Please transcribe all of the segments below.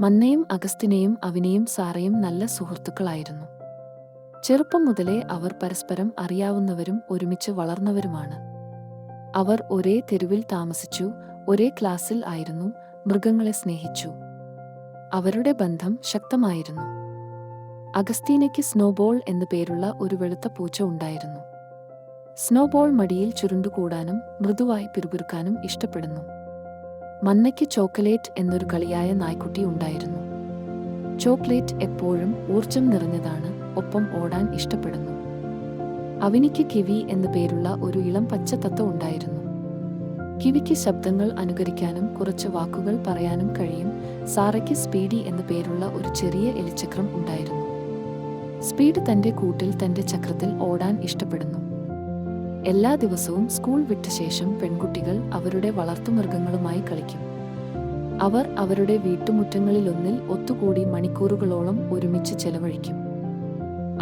മന്നയും അഗസ്തിനയും അവനിയും സാറയും നല്ല സുഹൃത്തുക്കളായിരുന്നു. ചെറുപ്പം മുതലേ അവർ പരസ്പരം അറിയാവുന്നവരും ഒരുമിച്ച് വളർന്നവരുമാണ്. അവർ ഒരേ തെരുവിൽ താമസിച്ചു, ഒരേ ക്ലാസ്സിൽ ആയിരുന്നു, മൃഗങ്ങളെ സ്നേഹിച്ചു. അവരുടെ ബന്ധം ശക്തമായിരുന്നു. അഗസ്തീനയ്ക്ക് സ്നോബോൾ എന്നു പേരുള്ള ഒരു വെളുത്ത പൂച്ച ഉണ്ടായിരുന്നു. സ്നോബോൾ മടിയിൽ ചുരുണ്ടുകൂടാനും മൃദുവായി പിറുപിറുക്കാനും ഇഷ്ടപ്പെടുന്നു. മന്നയ്ക്ക് ചോക്കലേറ്റ് എന്നൊരു കളിയായ നായ്ക്കുട്ടി ഉണ്ടായിരുന്നു. ചോക്ലേറ്റ് എപ്പോഴും ഊർജം നിറഞ്ഞതാണ്, ഒപ്പം ഓടാൻ ഇഷ്ടപ്പെടുന്നു. അവനിക്ക് കിവി എന്നു പേരുള്ള ഒരു ഇളം പച്ച തത്ത ഉണ്ടായിരുന്നു. കിവിക്ക് ശബ്ദങ്ങൾ അനുകരിക്കാനും കുറച്ച് വാക്കുകൾ പറയാനും കഴിയും. സാറയ്ക്ക് സ്പീഡി എന്നു പേരുള്ള ഒരു ചെറിയ എലിച്ചക്രം ഉണ്ടായിരുന്നു. സ്പീഡ് തന്റെ കൂട്ടിൽ തന്റെ ചക്രത്തിൽ ഓടാൻ ഇഷ്ടപ്പെടുന്നു. എല്ലാ ദിവസവും സ്കൂൾ വിട്ട ശേഷം പെൺകുട്ടികൾ അവരുടെ വളർത്തുമൃഗങ്ങളുമായി കളിക്കും. അവർ അവരുടെ വീട്ടുമുറ്റങ്ങളിലൊന്നിൽ ഒത്തുകൂടി മണിക്കൂറുകളോളം ഒരുമിച്ച് ചെലവഴിക്കും.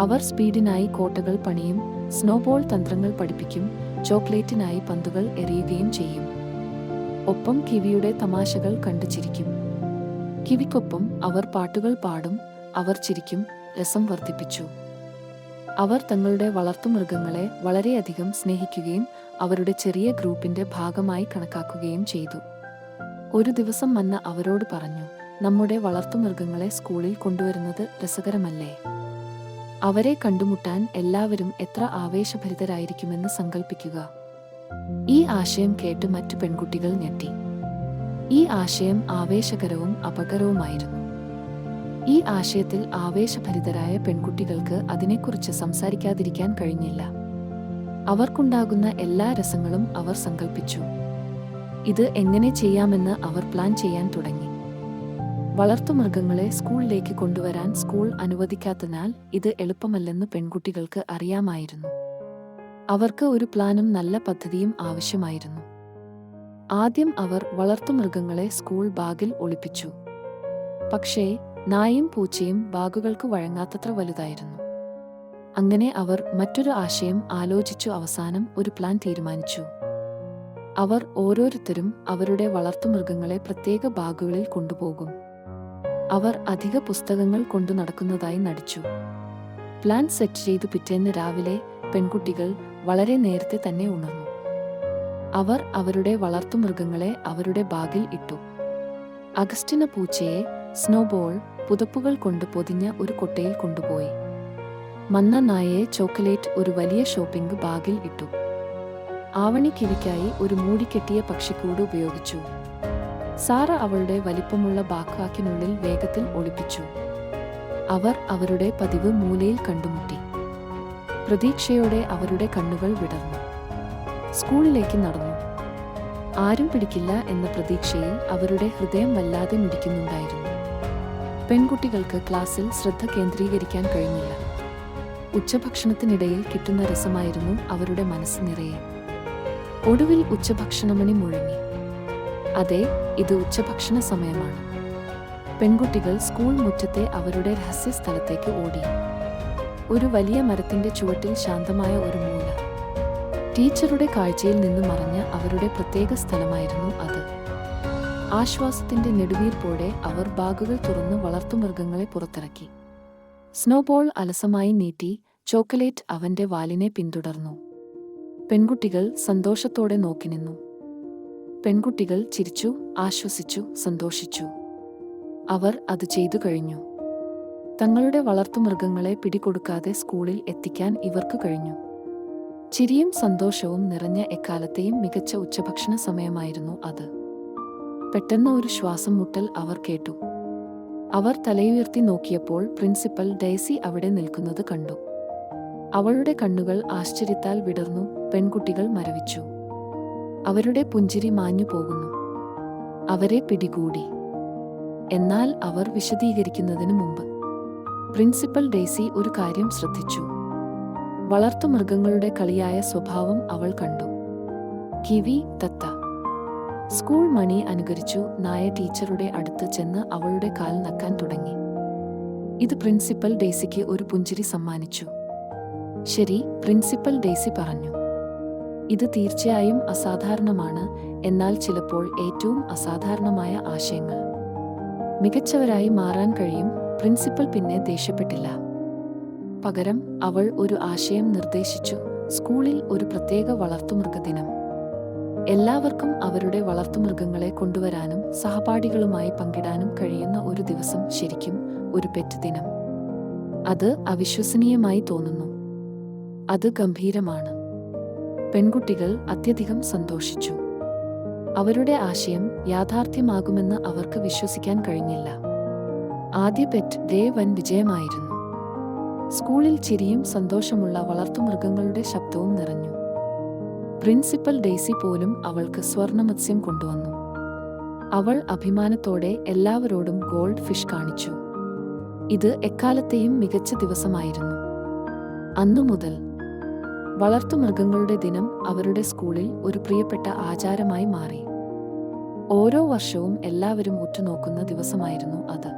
അവർ സ്പീഡിനായി കോട്ടകൾ പണിയും, സ്നോബോൾ തന്ത്രങ്ങൾ പഠിപ്പിക്കും, ചോക്ലേറ്റിനായി പന്തുകൾ എറിയുകയും ചെയ്യും. ഒപ്പം കിവിയുടെ തമാശകൾ കണ്ടു ചിരിക്കും. കിവിക്കൊപ്പം അവർ പാട്ടുകൾ പാടും. അവർ ചിരിക്കും. രസം വർദ്ധിപ്പിച്ചു. അവർ തങ്ങളുടെ വളർത്തുമൃഗങ്ങളെ വളരെയധികം സ്നേഹിക്കുകയും അവരുടെ ചെറിയ ഗ്രൂപ്പിന്റെ ഭാഗമായി കണക്കാക്കുകയും ചെയ്തു. ഒരു ദിവസം മന്ന അവരോട് പറഞ്ഞു, നമ്മുടെ വളർത്തുമൃഗങ്ങളെ സ്കൂളിൽ കൊണ്ടുവരുന്നത് രസകരമല്ലേ? അവരെ കണ്ടുമുട്ടാൻ എല്ലാവരും എത്ര ആവേശഭരിതരായിരിക്കുമെന്ന് സങ്കൽപ്പിക്കുക. ഈ ആശയം കേട്ട് മറ്റു പെൺകുട്ടികൾ ഞെട്ടി. ഈ ആശയം ആവേശകരവും അപകടവുമായിരുന്നു. ഈ ആശയത്തിൽ ആവേശഭരിതരായ പെൺകുട്ടികൾക്ക് അതിനെക്കുറിച്ച് സംസാരിക്കാതിരിക്കാൻ കഴിഞ്ഞില്ല. അവർക്കുണ്ടാകുന്ന എല്ലാ രസങ്ങളും അവർ സങ്കൽപ്പിച്ചു. ഇത് എങ്ങനെ ചെയ്യാമെന്ന് അവർ പ്ലാൻ ചെയ്യാൻ തുടങ്ങി. വളർത്തുമൃഗങ്ങളെ സ്കൂളിലേക്ക് കൊണ്ടുവരാൻ സ്കൂൾ അനുവദിക്കാത്തതിനാൽ ഇത് എളുപ്പമല്ലെന്ന് പെൺകുട്ടികൾക്ക് അറിയാമായിരുന്നു. അവർക്ക് ഒരു പ്ലാനും നല്ല പദ്ധതിയും ആവശ്യമായിരുന്നു. ആദ്യം അവർ വളർത്തുമൃഗങ്ങളെ സ്കൂൾ ബാഗിൽ ഒളിപ്പിച്ചു. പക്ഷേ നായയും പൂച്ചയും ബാഗുകൾക്ക് വഴങ്ങാത്തത്ര വലുതായിരുന്നു. അങ്ങനെ അവർ മറ്റൊരു ആശയം ആലോചിച്ചു. അവസാനം ഒരു പ്ലാൻ തീരുമാനിച്ചു. അവർ ഓരോരുത്തരും അവരുടെ വളർത്തുമൃഗങ്ങളെ പ്രത്യേക ബാഗുകളിൽ കൊണ്ടുപോകും. അവർ അധിക പുസ്തകങ്ങൾ കൊണ്ടു നടക്കുന്നതായി നടിച്ചു. പ്ലാൻ സെറ്റ് ചെയ്തു പിറ്റേന്ന് രാവിലെ പെൺകുട്ടികൾ വളരെ നേരത്തെ തന്നെ ഉണർന്നു. അവർ അവരുടെ വളർത്തുമൃഗങ്ങളെ അവരുടെ ബാഗിൽ ഇട്ടു. അഗസ്റ്റിന പൂച്ചയെ സ്നോബോൾ പുതപ്പുകൾ കൊണ്ട് പൊതിഞ്ഞ ഒരു കൊട്ടയിൽ കൊണ്ടുപോയി. മന്ന നായയെ ചോക്ലേറ്റ് ഒരു വലിയ ഷോപ്പിംഗ് ബാഗിൽ ഇട്ടു. ആവണി കിവിക്കായി ഒരു മൂടിക്കെട്ടിയ പക്ഷിക്കൂട് ഉപയോഗിച്ചു. സാറ അവളുടെ വലിപ്പമുള്ള ബാക്ക്പാക്കിനുള്ളിൽ വേഗത്തിൽ ഒളിപ്പിച്ചു. അവർ അവരുടെ പതിവ് മൂലയിൽ കണ്ടുമുട്ടി. പ്രതീക്ഷയോടെ അവരുടെ കണ്ണുകൾ വിടർന്നു. സ്കൂളിലേക്ക് നടന്നു. ആരും പിടിക്കില്ല എന്ന പ്രതീക്ഷയിൽ അവരുടെ ഹൃദയം വല്ലാതെ മിടിക്കുന്നുണ്ടായിരുന്നു. പെൺകുട്ടികൾക്ക് ക്ലാസ്സിൽ ശ്രദ്ധ കേന്ദ്രീകരിക്കാൻ കഴിഞ്ഞില്ല. ഉച്ചഭക്ഷണത്തിനിടയിൽ കിട്ടുന്ന രസമായിരുന്നു അവരുടെ മനസ്സ് നിറയെ. ഒടുവിൽ ഉച്ചഭക്ഷണമണി മുഴങ്ങി. അതെ, ഇത് ഉച്ചഭക്ഷണ സമയമാണ്. പെൺകുട്ടികൾ സ്കൂൾ മുറ്റത്തെ അവരുടെ രഹസ്യ സ്ഥലത്തേക്ക് ഓടി. ഒരു വലിയ മരത്തിന്റെ ചുവട്ടിൽ ശാന്തമായ ഒരു മൂല. ടീച്ചറുടെ കാഴ്ചയിൽ നിന്ന് മറഞ്ഞ അവരുടെ പ്രത്യേക സ്ഥലമായിരുന്നു അത്. ആശ്വാസത്തിന്റെ നെടുവീർപ്പോടെ അവർ ബാഗുകൾ തുറന്ന് വളർത്തുമൃഗങ്ങളെ പുറത്തിറക്കി. സ്നോബോൾ അലസമായി നീട്ടി. ചോക്ലേറ്റ് അവന്റെ വാലിനെ പിന്തുടർന്നു. പെൺകുട്ടികൾ സന്തോഷത്തോടെ നോക്കി നിന്നു. പെൺകുട്ടികൾ ചിരിച്ചു, ആശ്വസിച്ചു, സന്തോഷിച്ചു. അവർ അത് ചെയ്തു കഴിഞ്ഞു. തങ്ങളുടെ വളർത്തുമൃഗങ്ങളെ പിടികൊടുക്കാതെ സ്കൂളിൽ എത്തിക്കാൻ ഇവർക്ക് കഴിഞ്ഞു. ചിരിയും സന്തോഷവും നിറഞ്ഞ എക്കാലത്തെയും മികച്ച ഉച്ചഭക്ഷണ സമയമായിരുന്നു അത്. പെട്ടെന്ന് ഒരു ശ്വാസം മുട്ടൽ അവർ കേട്ടു. അവർ തലയുയർത്തി നോക്കിയപ്പോൾ പ്രിൻസിപ്പൽ ഡെയ്സി അവിടെ നിൽക്കുന്നത് കണ്ടു. അവളുടെ കണ്ണുകൾ ആശ്ചര്യത്താൽ വിടർന്നു. പെൺകുട്ടികൾ മരവിച്ചു. അവരുടെ പുഞ്ചിരി മാഞ്ഞു പോകുന്നു. അവരെ പിടികൂടി. എന്നാൽ അവർ വിശദീകരിക്കുന്നതിനു മുമ്പ് പ്രിൻസിപ്പൽ ഡെയ്സി ഒരു കാര്യം ശ്രദ്ധിച്ചു. വളർത്തുമൃഗങ്ങളുടെ കളിയായ സ്വഭാവം അവൾ കണ്ടു. കിവി, തത്ത. സ്കൂൾ മണി അനുകരിച്ചു. നായ ടീച്ചറുടെ അടുത്ത് ചെന്ന് അവളുടെ കാൽ നക്കാൻ തുടങ്ങി. ഇത് പ്രിൻസിപ്പൽ ഡെയ്സിക്ക് ഒരു പുഞ്ചിരി സമ്മാനിച്ചു. ശരി, പ്രിൻസിപ്പൽ ഡെയ്സി പറഞ്ഞു. ഇത് തീർച്ചയായും അസാധാരണമാണ്, എന്നാൽ ചിലപ്പോൾ ഏറ്റവും അസാധാരണമായ ആശയങ്ങൾ മികച്ചവരായി മാറാൻ കഴിയും. പ്രിൻസിപ്പൽ പിന്നെ ദേഷ്യപ്പെട്ടില്ല. പകരം അവൾ ഒരു ആശയം നിർദ്ദേശിച്ചു. സ്കൂളിൽ ഒരു പ്രത്യേക വളർത്തുമൃഗദിനം. എല്ലാവർക്കും അവരുടെ വളർത്തുമൃഗങ്ങളെ കൊണ്ടുവരാനും സഹപാഠികളുമായി പങ്കിടാനും കഴിയുന്ന ഒരു ദിവസം, ശരിക്കും ഒരു പെറ്റ് ദിനം. അത് അവിശ്വസനീയമായി തോന്നുന്നു. അത് ഗംഭീരമാണ്. പെൺകുട്ടികൾ അത്യധികം സന്തോഷിച്ചു. അവരുടെ ആശയം യാഥാർത്ഥ്യമാകുമെന്ന് അവർക്ക് വിശ്വസിക്കാൻ കഴിഞ്ഞില്ല. ആദ്യ പെറ്റ് ഡേ വൻ വിജയമായിരുന്നു. സ്കൂളിൽ ചിരിയും സന്തോഷമുള്ള വളർത്തുമൃഗങ്ങളുടെ ശബ്ദവും നിറഞ്ഞു. പ്രിൻസിപ്പൽ ഡെയ്സി പോലും അവൾക്ക് സ്വർണ്ണമത്സ്യം കൊണ്ടുവന്നു. അവൾ അഭിമാനത്തോടെ എല്ലാവരോടും ഗോൾഡ് ഫിഷ് കാണിച്ചു. ഇത് എക്കാലത്തെയും മികച്ച ദിവസമായിരുന്നു. അന്നു മുതൽ വളർത്തുമൃഗങ്ങളുടെ ദിനം അവരുടെ സ്കൂളിൽ ഒരു പ്രിയപ്പെട്ട ആചാരമായി മാറി. ഓരോ വർഷവും എല്ലാവരും ഉറ്റുനോക്കുന്ന ദിവസമായിരുന്നു അത്.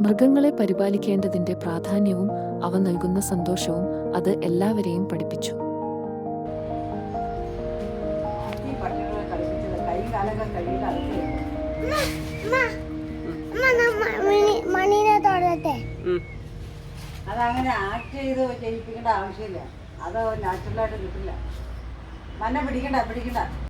മൃഗങ്ങളെ പരിപാലിക്കേണ്ടതിന്റെ പ്രാധാന്യവും അവ നൽകുന്ന സന്തോഷവും അത് എല്ലാവരെയും പഠിപ്പിച്ചു. അതങ്ങനെ ആക്ട് ചെയ്ത് ചെയ്യിപ്പിക്കേണ്ട ആവശ്യമില്ല. അത് നാച്ചുറലായിട്ട് കിട്ടില്ല. മന്നെ പിടിക്കണ്ട.